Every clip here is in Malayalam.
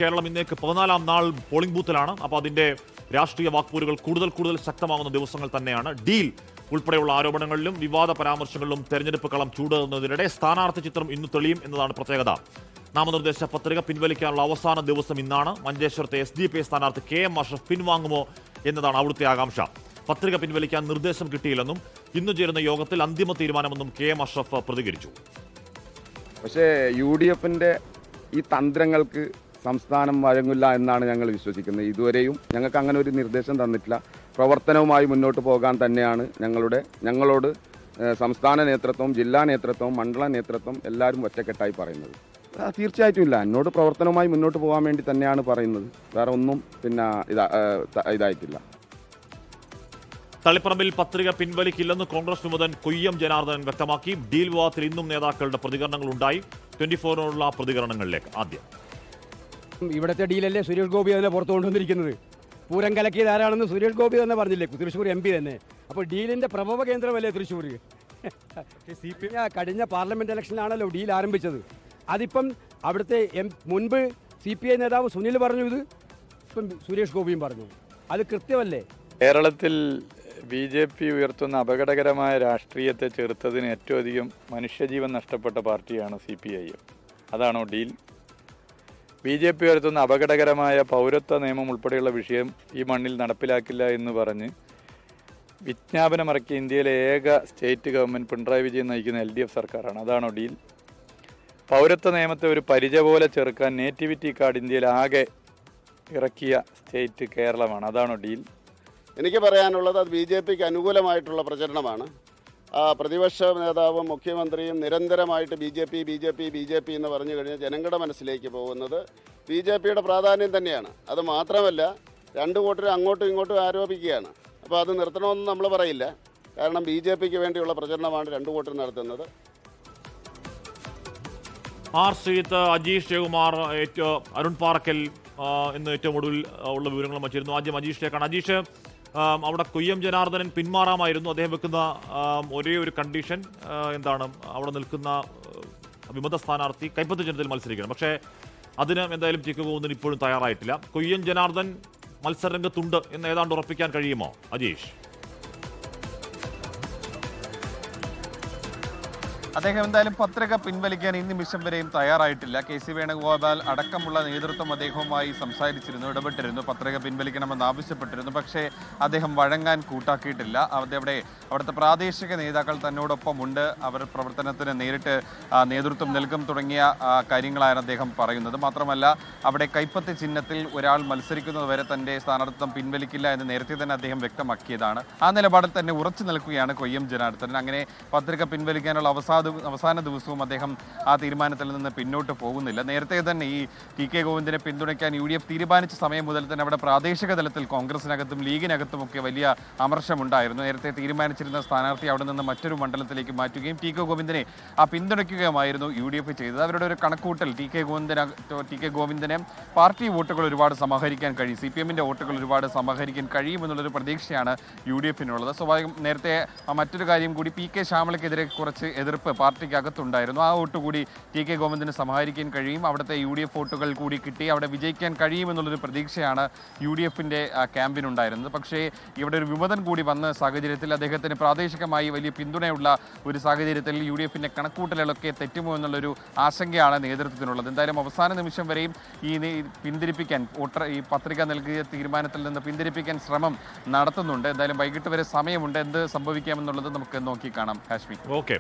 കേരളം ഇന്നേക്ക് 14-ാം നാൾ പോളിംഗ് ബൂത്തിലാണ്. അപ്പോൾ അതിന്റെ രാഷ്ട്രീയ വാക്പോരുകൾ കൂടുതൽ ശക്തമാകുന്ന ദിവസങ്ങൾ തന്നെയാണ്. ഡീൽ ഉൾപ്പെടെയുള്ള ആരോപണങ്ങളിലും വിവാദ പരാമർശങ്ങളിലും തെരഞ്ഞെടുപ്പ് കളം ചൂടുന്നതിനിടെ സ്ഥാനാർത്ഥി ചിത്രം ഇന്ന് തെളിയും എന്നതാണ് പ്രത്യേകത. നാമനിർദ്ദേശ പത്രിക പിൻവലിക്കാനുള്ള അവസാന ദിവസം ഇന്നാണ്. മഞ്ചേശ്വരത്തെ SDP സ്ഥാനാർത്ഥി KM അഷ്റഫ് പിൻവാങ്ങുമോ എന്നതാണ് അവിടുത്തെ ആകാംക്ഷ. പത്രിക പിൻവലിക്കാൻ നിർദ്ദേശം കിട്ടിയില്ലെന്നും ഇന്ന് ചേരുന്ന യോഗത്തിൽ അന്തിമ തീരുമാനമെന്നും KM അഷ്റഫ് പ്രതികരിച്ചു. പക്ഷേ UDFന്റെ ഈ തന്ത്രങ്ങൾക്ക് സംസ്ഥാനം വഴങ്ങില്ല എന്നാണ് ഞങ്ങൾ വിശ്വസിക്കുന്നത്. ഇതുവരെയും ഞങ്ങൾക്ക് അങ്ങനെ ഒരു നിർദ്ദേശം തന്നിട്ടില്ല. പ്രവർത്തനവുമായി മുന്നോട്ട് പോകാൻ തന്നെയാണ് ഞങ്ങളോട് സംസ്ഥാന നേതൃത്വം, ജില്ലാ നേതൃത്വം, മണ്ഡല നേതൃത്വം എല്ലാവരും ഒറ്റക്കെട്ടായി പറയുന്നത്. തീർച്ചയായിട്ടും ഇല്ല, എന്നോട് പ്രവർത്തനവുമായി മുന്നോട്ട് പോകാൻ വേണ്ടി തന്നെയാണ് പറയുന്നത്. വേറെ ഒന്നും ഇതായിട്ടില്ല. തളിപ്പറമ്പിൽ പത്രിക പിൻവലിക്കില്ലെന്ന് കോൺഗ്രസ് വിമതൻ കൊയ്യം ജനാർദ്ദനൻ വ്യക്തമാക്കി. ഡീൽ വിവാദത്തിൽ ഇന്നും നേതാക്കളുടെ പ്രതികരണങ്ങളുണ്ടായി. 24-നോടുള്ള പ്രതികരണങ്ങളിലേക്ക് ആദ്യം. ഇവിടുത്തെ ഡീലല്ലേ സുരേഷ് ഗോപി തന്നെ പുറത്തു കൊണ്ടുവന്നിരിക്കുന്നത്. പൂരം കലക്കിയത് ആരാണെന്ന് സുരേഷ് ഗോപി തന്നെ പറഞ്ഞില്ലേ, തൃശ്ശൂർ MP തന്നെ. അപ്പോൾ ഡീലിൻ്റെ പ്രഭവ കേന്ദ്രമല്ലേ തൃശ്ശൂർ. കഴിഞ്ഞ പാർലമെൻറ്റ് ഇലക്ഷനിലാണല്ലോ ഡീൽ ആരംഭിച്ചത്. അതിപ്പം അവിടുത്തെ മുൻപ് CPI നേതാവ് സുനിൽ പറഞ്ഞു, ഇത് ഇപ്പം സുരേഷ് ഗോപിയും പറഞ്ഞു. അത് കൃത്യമല്ലേ? കേരളത്തിൽ BJP ഉയർത്തുന്ന അപകടകരമായ രാഷ്ട്രീയത്തെ ചെറുത്തതിന് ഏറ്റവും അധികം മനുഷ്യജീവൻ നഷ്ടപ്പെട്ട പാർട്ടിയാണ് CPIM. അതാണോ ഡീൽ? BJP ഉയർത്തുന്ന അപകടകരമായ പൗരത്വ നിയമം ഉൾപ്പെടെയുള്ള വിഷയം ഈ മണ്ണിൽ നടപ്പിലാക്കില്ല എന്ന് പറഞ്ഞ് വിജ്ഞാപനമിറക്കിയ ഇന്ത്യയിലെ ഏക സ്റ്റേറ്റ് ഗവൺമെൻറ് പിണറായി വിജയൻ നയിക്കുന്ന LDF സർക്കാരാണ്. അതാണോ ഡീൽ? പൗരത്വ നിയമത്തെ ഒരു പരിച പോലെ ചെറുക്കാൻ നേറ്റിവിറ്റി കാർഡ് ഇന്ത്യയിൽ ആകെ ഇറക്കിയ സ്റ്റേറ്റ് കേരളമാണ്. അതാണോ ഡീൽ? എനിക്ക് പറയാനുള്ളത് അത് BJPക്ക് അനുകൂലമായിട്ടുള്ള പ്രചരണമാണ്. പ്രതിപക്ഷ നേതാവും മുഖ്യമന്ത്രിയും നിരന്തരമായിട്ട് BJP എന്ന് പറഞ്ഞു കഴിഞ്ഞാൽ ജനങ്ങളുടെ മനസ്സിലേക്ക് പോകുന്നത് BJPയുടെ പ്രാധാന്യം തന്നെയാണ്. അത് മാത്രമല്ല, രണ്ടു കൂട്ടരും അങ്ങോട്ടും ഇങ്ങോട്ടും ആരോപിക്കുകയാണ്. അപ്പോൾ അത് നിർത്തണമെന്ന് നമ്മൾ പറയില്ല. കാരണം BJPക്ക് വേണ്ടിയുള്ള പ്രചരണമാണ് രണ്ടു കൂട്ടരും നടത്തുന്നത്. ശ്രീജിത്ത്, അജീഷ് ജയകുമാർ, അരുൺ പാറക്കൽ എന്ന് ഏറ്റവും ഒടുവിൽ ഉള്ള വിവരങ്ങൾ വച്ചിരുന്നു. ആദ്യം അജീഷിലേക്കാണ്. അജീഷ്, അവിടെ കൊയ്യം ജനാർദ്ദനൻ പിന്മാറാമായിരുന്നു. അദ്ദേഹം വെക്കുന്ന ഒരേ ഒരു കണ്ടീഷൻ എന്താണ്? അവിടെ നിൽക്കുന്ന വിമത സ്ഥാനാർത്ഥി കൈപ്പത്ത് ചിഹ്നത്തിൽ മത്സരിക്കണം. പക്ഷേ അതിന് എന്തായാലും TK ഗോവിന്ദൻ ഇപ്പോഴും തയ്യാറായിട്ടില്ല. കൊയ്യം ജനാർദ്ദൻ മത്സരരംഗത്തുണ്ട് എന്ന് ഏതാണ്ട് ഉറപ്പിക്കാൻ കഴിയുമോ അജീഷ്? അദ്ദേഹം എന്തായാലും പത്രിക പിൻവലിക്കാൻ ഈ നിമിഷം വരെയും തയ്യാറായിട്ടില്ല. KC വേണുഗോപാൽ അടക്കമുള്ള നേതൃത്വം അദ്ദേഹവുമായി സംസാരിച്ചിരുന്നു, ഇടപെട്ടിരുന്നു, പത്രിക പിൻവലിക്കണമെന്ന് ആവശ്യപ്പെട്ടിരുന്നു. പക്ഷേ അദ്ദേഹം വഴങ്ങാൻ കൂട്ടാക്കിയിട്ടില്ല. അവിടുത്തെ പ്രാദേശിക നേതാക്കൾ തന്നോടൊപ്പമുണ്ട്, അവർ പ്രവർത്തനത്തിന് നേരിട്ട് നേതൃത്വം നൽകും തുടങ്ങിയ കാര്യങ്ങളാണ് അദ്ദേഹം പറയുന്നത്. മാത്രമല്ല, അവിടെ കൈപ്പത്തി ചിഹ്നത്തിൽ ഒരാൾ മത്സരിക്കുന്നത് വരെ തൻ്റെ സ്ഥാനാർത്ഥിത്വം പിൻവലിക്കില്ല എന്ന് നേരത്തെ തന്നെ അദ്ദേഹം വ്യക്തമാക്കിയതാണ്. ആ നിലപാടിൽ തന്നെ ഉറച്ചു നിൽക്കുകയാണ് കൊയ്യം ജനാർദ്ദനൻ. അങ്ങനെ പത്രിക പിൻവലിക്കാനുള്ള അവസാന ദിവസവും അദ്ദേഹം ആ തീരുമാനത്തിൽ നിന്ന് പിന്നോട്ട് പോകുന്നില്ല. നേരത്തെ തന്നെ ഈ TK ഗോവിന്ദനെ പിന്തുണയ്ക്കാൻ UDF തീരുമാനിച്ച സമയം മുതൽ തന്നെ അവിടെ പ്രാദേശിക തലത്തിൽ കോൺഗ്രസിനകത്തും ലീഗിനകത്തുമൊക്കെ വലിയ അമർഷമുണ്ടായിരുന്നു. നേരത്തെ തീരുമാനിച്ചിരുന്ന സ്ഥാനാർത്ഥി അവിടെ നിന്ന് മറ്റൊരു മണ്ഡലത്തിലേക്ക് മാറ്റുകയും TK ഗോവിന്ദനെ പിന്തുണയ്ക്കുകയുമായിരുന്നു UDF ചെയ്തത്. അവരുടെ ഒരു കണക്കൂട്ടൽ TK ഗോവിന്ദനെ പാർട്ടി വോട്ടുകൾ ഒരുപാട് സമാഹരിക്കാൻ കഴിയും, CPMന്റെ വോട്ടുകൾ ഒരുപാട് സമാഹരിക്കാൻ കഴിയുമെന്നുള്ളൊരു പ്രതീക്ഷയാണ് UDFനുള്ളത്. സ്വാഭാവികം നേരത്തെ മറ്റൊരു കാര്യം കൂടി, PK ശ്യാമളയ്ക്കെതിരെ കുറച്ച് എതിർപ്പ് പാർട്ടിക്ക് അകത്തുണ്ടായിരുന്നു. ആ വോട്ട് കൂടി TK ഗോവിന്ദന് സമാഹരിക്കാൻ കഴിയും. അവിടുത്തെ UDF വോട്ടുകൾ കൂടി കിട്ടി അവിടെ വിജയിക്കാൻ കഴിയുമെന്നുള്ളൊരു പ്രതീക്ഷയാണ് UDFന്റെ ക്യാമ്പിനുണ്ടായിരുന്നത്. പക്ഷേ ഇവിടെ ഒരു വിമതൻ കൂടി വന്ന സാഹചര്യത്തിൽ, അദ്ദേഹത്തിന് പ്രാദേശികമായി വലിയ പിന്തുണയുള്ള ഒരു സാഹചര്യത്തിൽ UDFന്റെ കണക്കൂട്ടലുകളൊക്കെ തെറ്റുമോ എന്നുള്ളൊരു ആശങ്കയാണ് നേതൃത്വത്തിനുള്ളത്. എന്തായാലും അവസാന നിമിഷം വരെയും പിന്തിരിപ്പിക്കാൻ ഈ പത്രിക നൽകിയ തീരുമാനത്തിൽ നിന്ന് പിന്തിരിപ്പിക്കാൻ ശ്രമം നടത്തുന്നുണ്ട്. എന്തായാലും വൈകിട്ട് വരെ സമയമുണ്ട്. എന്ത് സംഭവിക്കാമെന്നുള്ളത് നമുക്ക് നോക്കിക്കാണാം. ഹാഷ്മി. ഓക്കെ.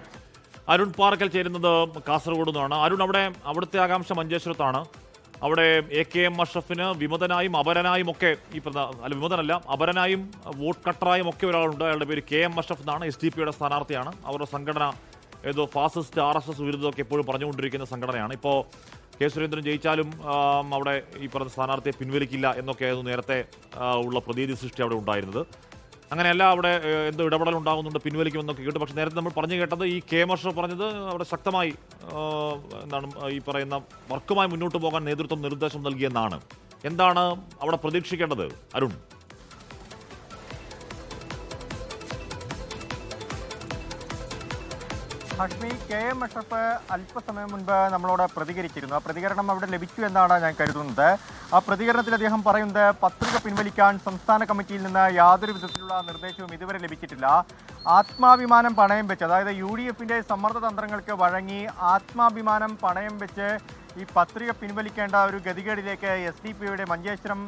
അരുൺ പാറക്കൽ ചേരുന്നത് കാസർഗോഡ് നിന്നാണ്. അരുൺ, അവിടുത്തെ ആകാംക്ഷ മഞ്ചേശ്വരത്താണ്. അവിടെ AKM അഷ്റഫിന് വിമതനായും അപരനായും ഒക്കെ വിമതനല്ല, അപരനായും വോട്ട് കട്ടറായും ഒക്കെ ഒരാളുണ്ട്. അയാളുടെ പേര് KM അഷ്റഫ് എന്നാണ്. SDP സ്ഥാനാർത്ഥിയാണ്. അവരുടെ സംഘടന ഏതോ ഫാസിസ്റ്റ് RSS വിരുദ്ധമൊക്കെ എപ്പോഴും പറഞ്ഞുകൊണ്ടിരിക്കുന്ന സംഘടനയാണ്. ഇപ്പോൾ K. സുരേന്ദ്രൻ ജയിച്ചാലും അവിടെ ഈ പറഞ്ഞ സ്ഥാനാർത്ഥിയെ പിൻവലിക്കില്ല എന്നൊക്കെയായിരുന്നു നേരത്തെ ഉള്ള പ്രതീതി സൃഷ്ടി അവിടെ ഉണ്ടായിരുന്നത്. അങ്ങനെയല്ല, അവിടെ എന്തോ ഇടപെടൽ ഉണ്ടാകുന്നുണ്ട്, പിൻവലിക്കുമെന്നൊക്കെ കേട്ടു. പക്ഷേ നേരത്തെ നമ്മൾ പറഞ്ഞു കേട്ടത് ഈ KM അഷ്റഫ് പറഞ്ഞത് അവിടെ ശക്തമായി ഈ പറയുന്ന വർക്കുമായി മുന്നോട്ട് പോകാൻ നേതൃത്വം നിർദ്ദേശം നൽകിയെന്നാണ്. എന്താണ് അവിടെ പ്രതീക്ഷിക്കേണ്ടത് അരുൺ? ഹഷ്മി, KM അഷ്റഫ് അല്പസമയം മുൻപ് നമ്മളോട് പ്രതികരിച്ചിരുന്നു. ആ പ്രതികരണം അവിടെ ലഭിച്ചു എന്നാണ് ഞാൻ കരുതുന്നത്. ആ പ്രതികരണത്തിൽ അദ്ദേഹം പറയുന്നത് പത്രിക പിൻവലിക്കാൻ സംസ്ഥാന കമ്മിറ്റിയിൽ നിന്ന് യാതൊരു വിധത്തിലുള്ള നിർദ്ദേശവും ഇതുവരെ ലഭിച്ചിട്ടില്ല. ആത്മാഭിമാനം പണയം വെച്ച്, അതായത് UDFന്റെ സമ്മർദ്ദ തന്ത്രങ്ങൾക്ക് വഴങ്ങി ആത്മാഭിമാനം പണയം വെച്ച് ഈ പത്രിക പിൻവലിക്കേണ്ട ഒരു ഗതികേടിലേക്ക് SDPയുടെ മഞ്ചേശ്വരം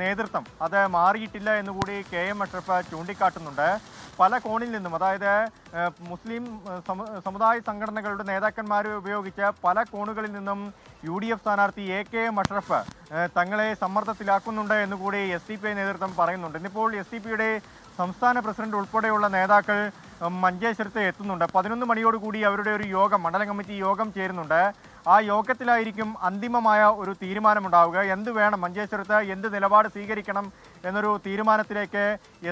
നേതൃത്വം അത് മാറിയിട്ടില്ല എന്നുകൂടി KM അഷ്റഫ് ചൂണ്ടിക്കാട്ടുന്നുണ്ട്. പല കോണിൽ നിന്നും, അതായത് മുസ്ലിം സമുദായ സംഘടനകളുടെ നേതാക്കന്മാരെ ഉപയോഗിച്ച് പല കോണുകളിൽ നിന്നും UDF സ്ഥാനാർത്ഥി AKM അഷ്റഫ് തങ്ങളെ സമ്മർദ്ദത്തിലാക്കുന്നുണ്ട് എന്നുകൂടി SDPI നേതൃത്വം പറയുന്നുണ്ട്. ഇന്നിപ്പോൾ SDPയുടെ സംസ്ഥാന പ്രസിഡന്റ് ഉൾപ്പെടെയുള്ള നേതാക്കൾ മഞ്ചേശ്വരത്ത് എത്തുന്നുണ്ട്. 11 മണിയോടുകൂടി അവരുടെ ഒരു യോഗം, മണ്ഡലം കമ്മിറ്റി യോഗം ചേരുന്നുണ്ട്. ആ യോഗത്തിലായിരിക്കും അന്തിമമായ ഒരു തീരുമാനമുണ്ടാവുക. എന്ത് വേണം, മഞ്ചേശ്വരത്ത് എന്ത് നിലപാട് സ്വീകരിക്കണം എന്നൊരു തീരുമാനത്തിലേക്ക്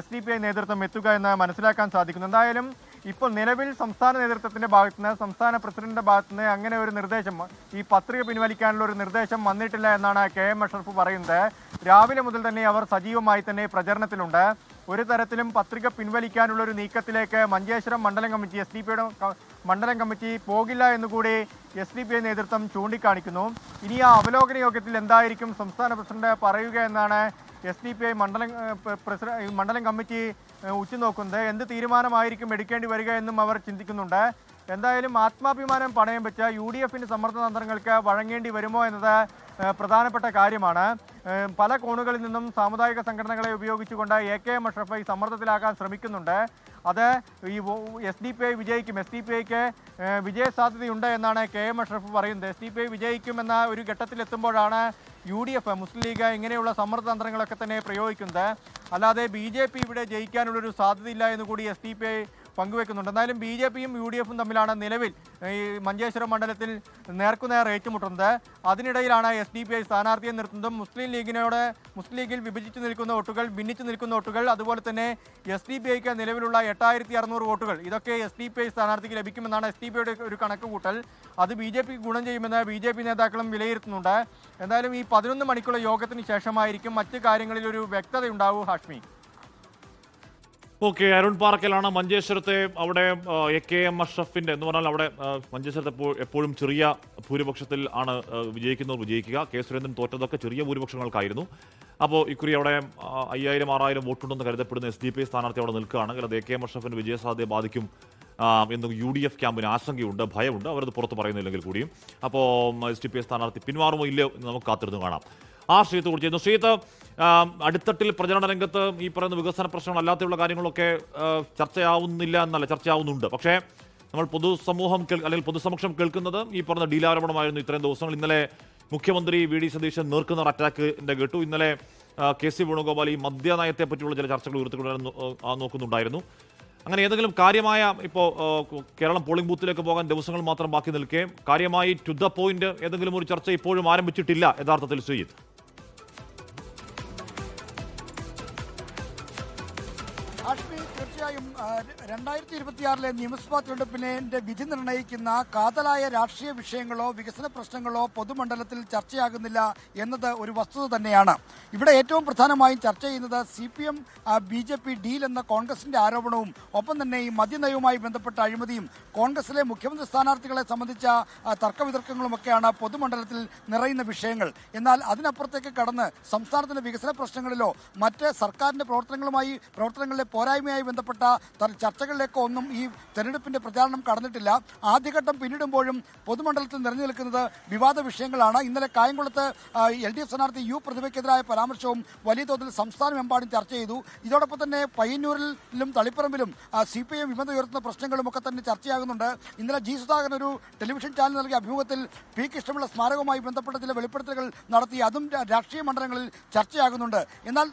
SDPI നേതൃത്വം എത്തുക എന്ന് മനസ്സിലാക്കാൻ സാധിക്കുന്നു. എന്തായാലും ഇപ്പോൾ നിലവിൽ സംസ്ഥാന നേതൃത്വത്തിൻ്റെ ഭാഗത്തുനിന്ന്, സംസ്ഥാന പ്രസിഡന്റിൻ്റെ ഭാഗത്തുനിന്ന് അങ്ങനെ ഒരു നിർദ്ദേശം, ഈ പത്രിക പിൻവലിക്കാനുള്ള ഒരു നിർദ്ദേശം വന്നിട്ടില്ല എന്നാണ് KM അഷ്റഫ് പറയുന്നത്. രാവിലെ മുതൽ തന്നെ അവർ സജീവമായി തന്നെ പ്രചരണത്തിലുണ്ട്. ഒരു തരത്തിലും പത്രിക പിൻവലിക്കാനുള്ള ഒരു നീക്കത്തിലേക്ക് മഞ്ചേശ്വരം മണ്ഡലം കമ്മിറ്റി, SDPയുടെ മണ്ഡലം കമ്മിറ്റി പോകില്ല എന്നുകൂടി SDPI നേതൃത്വം ചൂണ്ടിക്കാണിക്കുന്നു. ഇനി ആ അവലോകന യോഗത്തിൽ എന്തായിരിക്കും സംസ്ഥാന പ്രസിഡന്റ് പറയുക എന്നാണ് SDPI മണ്ഡലം കമ്മിറ്റി ഉറ്റുനോക്കുന്നത്. എന്ത് തീരുമാനമായിരിക്കും എടുക്കേണ്ടി വരിക എന്നും അവർ ചിന്തിക്കുന്നുണ്ട്. എന്തായാലും ആത്മാഭിമാനം പണയം വെച്ച UDFന്റെ സമ്മർദ്ദ തന്ത്രങ്ങൾക്ക് വഴങ്ങേണ്ടി വരുമോ എന്നത് പ്രധാനപ്പെട്ട കാര്യമാണ്. പല കോണുകളിൽ നിന്നും സാമുദായിക സംഘടനകളെ ഉപയോഗിച്ചുകൊണ്ട് AKM അഷ്റഫ് ഈ സമ്മർദ്ദത്തിലാക്കാൻ ശ്രമിക്കുന്നുണ്ട്. അത് ഈ SDPI വിജയിക്കും, SDPIക്ക് വിജയസാധ്യതയുണ്ട് എന്നാണ് KM അഷ്റഫ് പറയുന്നത്. SDPI വിജയിക്കുമെന്ന ഒരു ഘട്ടത്തിലെത്തുമ്പോഴാണ് UDF, മുസ്ലിം ലീഗ് ഇങ്ങനെയുള്ള സമ്മർദ്ദ തന്ത്രങ്ങളൊക്കെ തന്നെ പ്രയോഗിക്കുന്നത്. അല്ലാതെ BJP ഇവിടെ ജയിക്കാനുള്ളൊരു സാധ്യതയില്ല എന്നുകൂടി SDPI പങ്കുവെക്കുന്നുണ്ട്. എന്തായാലും BJPയും UDFും തമ്മിലാണ് നിലവിൽ ഈ മഞ്ചേശ്വരം മണ്ഡലത്തിൽ നേർക്കുനേർ ഏറ്റുമുട്ടുന്നത്. അതിനിടയിലാണ് SDPI സ്ഥാനാർത്ഥിയെ നിർത്തുന്നതും മുസ്ലിം ലീഗിൽ വിഭജിച്ചു നിൽക്കുന്ന വോട്ടുകൾ, ഭിന്നിച്ചു നിൽക്കുന്ന വോട്ടുകൾ, അതുപോലെ തന്നെ SDPIക്ക് നിലവിലുള്ള 8600 വോട്ടുകൾ, ഇതൊക്കെ SDPI സ്ഥാനാർത്ഥിക്ക് ലഭിക്കുമെന്നാണ് SDPIയുടെ ഒരു കണക്കുകൂട്ടൽ. അത് BJPക്ക് ഗുണം ചെയ്യുമെന്ന് BJP നേതാക്കളും വിലയിരുത്തുന്നുണ്ട്. എന്തായാലും ഈ 11 മണിക്കുള്ള യോഗത്തിന് ശേഷമായിരിക്കും മറ്റ് കാര്യങ്ങളിൽ ഒരു വ്യക്തതയുണ്ടാവൂ. ഹാഷ്മി. ഓക്കെ, അരുൺ പാറക്കലാണ് മഞ്ചേശ്വരത്തെ അവിടെ AKM അഷ്റഫിന്റെ എന്ന് പറഞ്ഞാൽ അവിടെ മഞ്ചേശ്വരത്തെ എപ്പോഴും ചെറിയ ഭൂരിപക്ഷത്തിൽ ആണ് വിജയിക്കുക. കെ സുരേന്ദ്രൻ തോറ്റതൊക്കെ ചെറിയ ഭൂരിപക്ഷങ്ങൾക്കായിരുന്നു. അപ്പോൾ ഇക്കുറി അവിടെ 5000-6000 വോട്ടുണ്ടെന്ന് കരുതപ്പെടുന്ന SDPI സ്ഥാനാർത്ഥി അവിടെ നിൽക്കുകയാണെങ്കിൽ അത് AKM അഷ്റഫിന്റെ വിജയസാധ്യതയെ ബാധിക്കും എന്ന് UDF ക്യാമ്പിന് ആശങ്കയുണ്ട്, ഭയമുണ്ട്. അവരത് പുറത്ത് പറയുന്നില്ലെങ്കിൽ കൂടിയും. അപ്പോൾ SDPI സ്ഥാനാർത്ഥി പിന്മാറുമോ ഇല്ലയോ എന്ന് നമുക്ക് കാത്തിരുന്ന് കാണാം. ശ്രീത്ത് കുറിച്ചിരുന്നു. ശ്രീത്ത്, അടിത്തട്ടിൽ പ്രചരണ രംഗത്ത് ഈ പറയുന്ന വികസന പ്രശ്നങ്ങൾ അല്ലാതെയുള്ള കാര്യങ്ങളൊക്കെ ചർച്ചയാവുന്നില്ല എന്നല്ല, ചർച്ചയാവുന്നുണ്ട്. പക്ഷേ നമ്മൾ പൊതുസമൂഹം അല്ലെങ്കിൽ പൊതുസമക്ഷം കേൾക്കുന്നത് ഈ പറഞ്ഞ ഡീലാരോപണമായിരുന്നു ഇത്രയും ദിവസങ്ങൾ. ഇന്നലെ മുഖ്യമന്ത്രി VD സതീശൻ നേർക്കുന്ന അറ്റാക്കിന്റെ കേട്ടു. ഇന്നലെ KC വേണുഗോപാൽ ഈ മദ്യനയത്തെ പറ്റിയുള്ള ചില ചർച്ചകൾ ഉയർത്തിക്കൊണ്ടുവരാൻ നോക്കുന്നുണ്ടായിരുന്നു. അങ്ങനെ ഏതെങ്കിലും കാര്യമായ, ഇപ്പോൾ കേരളം പോളിംഗ് ബൂത്തിലേക്ക് പോകാൻ ദിവസങ്ങൾ മാത്രം ബാക്കി നിൽക്കെ കാര്യമായി ടു ദ പോയിന്റ് ഏതെങ്കിലും ഒരു ചർച്ച ഇപ്പോഴും ആരംഭിച്ചിട്ടില്ല യഥാർത്ഥത്തിൽ. ശ്രീജിത്ത്, തീർച്ചയായും 2026 നിയമസഭാ തെരഞ്ഞെടുപ്പിന്റെ വിധി നിർണ്ണയിക്കുന്ന കാതലായ രാഷ്ട്രീയ വിഷയങ്ങളോ വികസന പ്രശ്നങ്ങളോ പൊതുമണ്ഡലത്തിൽ ചർച്ചയാകുന്നില്ല എന്നത് ഒരു വസ്തുത തന്നെയാണ്. ഇവിടെ ഏറ്റവും പ്രധാനമായും ചർച്ച ചെയ്യുന്നത് CPM BJP ഡീൽ എന്ന കോൺഗ്രസിന്റെ ആരോപണവും ഒപ്പം തന്നെ ഈ മദ്യനയവുമായി ബന്ധപ്പെട്ട അഴിമതിയും കോൺഗ്രസിലെ മുഖ്യമന്ത്രി സ്ഥാനാർത്ഥികളെ സംബന്ധിച്ച തർക്കവിതർക്കങ്ങളുമൊക്കെയാണ് പൊതുമണ്ഡലത്തിൽ നിറയുന്ന വിഷയങ്ങൾ. എന്നാൽ അതിനപ്പുറത്തേക്ക് കടന്ന് സംസ്ഥാനത്തിന്റെ വികസന പ്രശ്നങ്ങളിലോ മറ്റ് സർക്കാരിന്റെ പ്രവർത്തനങ്ങളിലെ പോരായ്മയായി ബന്ധപ്പെട്ട ചർച്ചകളിലേക്കോ ഒന്നും ഈ തെരഞ്ഞെടുപ്പിന്റെ പ്രചാരണം കടന്നിട്ടില്ല. ആദ്യഘട്ടം പിന്നിടുമ്പോഴും പൊതുമണ്ഡലത്തിൽ നിറഞ്ഞു നിൽക്കുന്നത് വിവാദ വിഷയങ്ങളാണ്. ഇന്നലെ കായംകുളത്ത് LDF സ്ഥാനാർത്ഥി U പ്രതിഭയ്ക്കെതിരായ പരാമർശവും വലിയ തോതിൽ സംസ്ഥാനമെമ്പാടും ചർച്ച ചെയ്തു. ഇതോടൊപ്പം തന്നെ പയ്യന്നൂരിലും തളിപ്പറമ്പിലും CPIM വിമത ഉയർത്തുന്ന പ്രശ്നങ്ങളും ഒക്കെ തന്നെ ചർച്ചയാകുന്നുണ്ട്. ഇന്നലെ G സുധാകരൻ ഒരു ടെലിവിഷൻ ചാനൽ നൽകിയ അഭിമുഖത്തിൽ P കൃഷ്ണപിള്ള സ്മാരകവുമായി ബന്ധപ്പെട്ട ചില വെളിപ്പെടുത്തലുകൾ നടത്തി. അതും രാഷ്ട്രീയ മണ്ഡലങ്ങളിൽ ചർച്ചയാകുന്നുണ്ട്. എന്നാൽ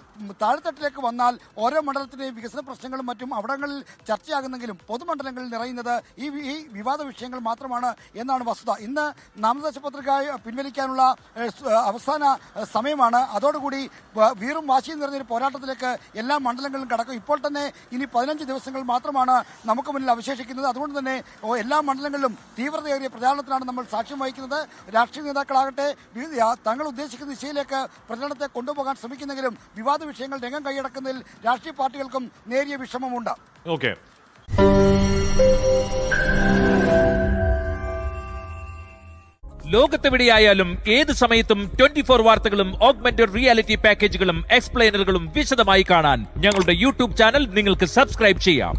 താഴെത്തട്ടിലേക്ക് വന്നാൽ ഓരോ മണ്ഡലത്തിലെയും വികസന പ്രശ്നങ്ങളും മറ്റും അവിടങ്ങളിൽ ചർച്ചയാകുന്നെങ്കിലും പൊതുമണ്ഡലങ്ങളിൽ നിറയുന്നത് ഈ വിവാദ വിഷയങ്ങൾ മാത്രമാണ് എന്നാണ് വസ്തുത. ഇന്ന് നാമനിർദ്ദേശ പത്രിക പിൻവലിക്കാനുള്ള അവസാന സമയമാണ്. അതോടുകൂടി വീറും വാശിയും നിറഞ്ഞൊരു പോരാട്ടത്തിലേക്ക് എല്ലാ മണ്ഡലങ്ങളിലും കടക്കും. ഇപ്പോൾ തന്നെ ഇനി 15 ദിവസങ്ങൾ മാത്രമാണ് നമുക്ക് മുന്നിൽ അവശേഷിക്കുന്നത്. അതുകൊണ്ട് തന്നെ എല്ലാ മണ്ഡലങ്ങളിലും തീവ്രതയേറിയ പ്രചാരണത്തിനാണ് നമ്മൾ സാക്ഷ്യം വഹിക്കുന്നത്. രാഷ്ട്രീയ നേതാക്കളാകട്ടെ തങ്ങൾ ഉദ്ദേശിക്കുന്ന ദിശയിലേക്ക് പ്രചരണത്തെ കൊണ്ടുപോകാൻ ശ്രമിക്കുന്നെങ്കിലും വിവാദ വിഷയങ്ങൾ രംഗം കൈയടക്കുന്നതിൽ രാഷ്ട്രീയ പാർട്ടികൾക്കും നേരിയ വിഷമമുണ്ട്. ഓക്കെ. ലോകത്തെവിടെയായാലും ഏത് സമയത്തും 24 വാർത്തകളും ഓഗ്മെന്റഡ് റിയാലിറ്റി പാക്കേജുകളും എക്സ്പ്ലെയിനറുകളും വിശദമായി കാണാൻ ഞങ്ങളുടെ യൂട്യൂബ് ചാനൽ നിങ്ങൾക്ക് സബ്സ്ക്രൈബ് ചെയ്യാം.